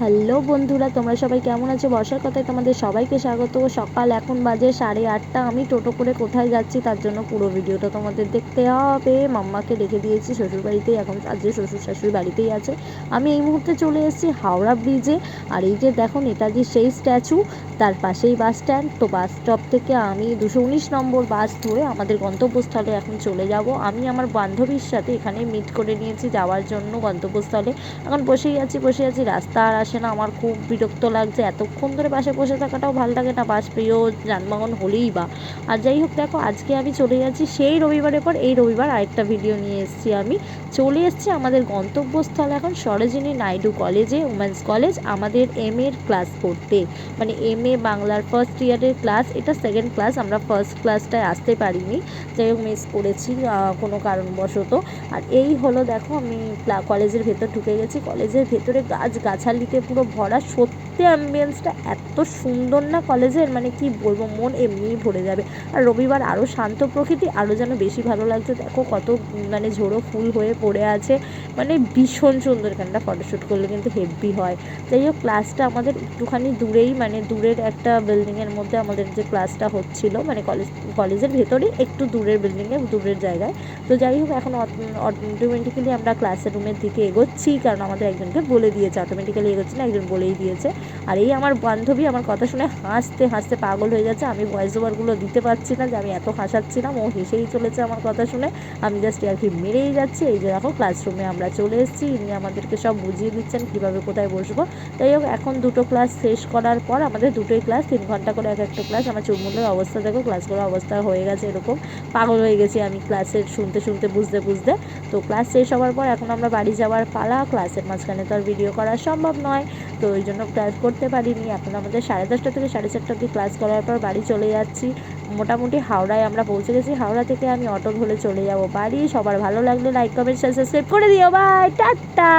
Hello বন্ধুরা, তোমরা সবাই কেমন আছো? বর্ষার কথায় তোমাদের সবাইকে স্বাগত। সকাল এখন বাজে 8:30। আমি টোটো করে কোথায় যাচ্ছি তার জন্য পুরো ভিডিওটা তোমাদের দেখতে হবে। মাম্মাকে রেখে দিয়েছি শ্বশুরবাড়িতেই, এখন আজকে শ্বশুর শাশুড়ি বাড়িতেই আছে। আমি এই মুহূর্তে চলে এসেছি হাওড়া ব্রিজে। আর এই যে দেখো নেতাজি সেই স্ট্যাচু, তার পাশেই বাস স্ট্যান্ড। তো বাস স্টপ থেকে আমি 219 নম্বর বাস ধরে আমাদের গন্তব্যস্থলে এখন চলে যাব। আমি আমার বান্ধবীর সাথে এখানে মিট করে নিয়েছি যাওয়ার জন্য গন্তব্যস্থলে। এখন বসে আছি, রাস্তা আর আসে না। আমার খুব বিরক্ত লাগছে, এতক্ষণ ধরে বাসে বসে থাকাটাও ভালো লাগে না, বাস প্রিয় যানবাহন হলেই বা। আর যাই হোক, দেখো আজকে আমি চলে যাচ্ছি সেই রবিবারের পর এই রবিবার আরেকটা ভিডিও নিয়ে এসেছি। আমি চলে এসেছি আমাদের গন্তব্যস্থল এখন সরোজিনী নাইডু কলেজে, উমেন্স কলেজ, আমাদের এর ক্লাস করতে। মানে বাংলার ফার্স্ট ইয়ারের ক্লাস, এটা সেকেন্ড ক্লাস, আমরা ফার্স্ট ক্লাসটায় আসতে পারিনি, যাই হোক মিস করেছি কোনো কারণবশত। আর এই হলো দেখো, আমি কলেজের ভেতর ঢুকে গেছি। কলেজের ভেতরে গাছগাছালিতে পুরো ভরা, সত্যি অ্যাম্বিয়েন্সটা এত সুন্দর না কলেজের, মানে কি বলবো, মন এমনিই ভরে যাবে। আর রবিবার আরও শান্ত প্রকৃতি, আরও যেন বেশি ভালো লাগছে। দেখো কত মানে ঝোড়ো ফুল হয়ে পড়ে আছে, মানে ভীষণ সুন্দর। এখানটা ফটোশ্যুট করলে কিন্তু হেভি হয়। যাই হোক, ক্লাসটা আমাদের একটুখানি দূরেই, মানে দূরের একটা বিল্ডিংয়ের মধ্যে আমাদের যে ক্লাসটা হচ্ছিল, মানে কলেজের ভেতরেই একটু দূরের বিল্ডিংয়ে, দূরের জায়গায়। তো যাই হোক, এখন অটোমেটিক্যালি আমরা ক্লাসের রুমের দিকে এগোচ্ছি, কারণ আমাদের একজনকে বলে দিয়েছে, অটোমেটিক্যালি এগোচ্ছি না, একজন বলেই দিয়েছে। আর এই আমার বান্ধবী আমার কথা শুনে হাসতে হাসতে পাগল হয়ে যাচ্ছে। আমি ভয়েস ওভারগুলো দিতে পারছি না যে আমি এত হাসাচ্ছিলাম, ও হেসেই চলেছে আমার কথা শুনে। আমি জাস্ট আর কি মেরেই যাচ্ছি। এই যে দেখো, ক্লাসরুমে আমরা চলে এসেছি, ইনি আমাদেরকে সব বুঝিয়ে দিচ্ছেন কীভাবে কোথায় বসবো। যাই হোক, এখন দুটো ক্লাস শেষ করার পর, আমাদের দুটোই ক্লাস, 3 ঘন্টা করে এক একটা ক্লাস। আমার চুলমুলের অবস্থা দেখো, ক্লাসগুলোর অবস্থা হয়ে গেছে এরকম, পাগল হয়ে গেছি আমি ক্লাসের শুনতে শুনতে, বুঝতে বুঝতে। তো ক্লাস শেষ হওয়ার পর এখন আমরা বাড়ি যাওয়ার পালা। ক্লাসের মাঝখানে তো আর ভিডিও করা সম্ভব নয়, তো ওই জন্য ক্লাস করতে পারিনি। এখন আমাদের 10:30 থেকে 4:30 অবধি ক্লাস করার পর বাড়ি চলে যাচ্ছি। মোটামুটি হাওড়ায় আমরা পৌঁছে গেছি। হাওড়া থেকে আমি অটো ধরে চলে যাব বাড়ি। সবার ভালো লাগলে লাইক, কমেন্ট, শেয়ার, সাবস্ক্রাইব করে দিও। Bye, tata.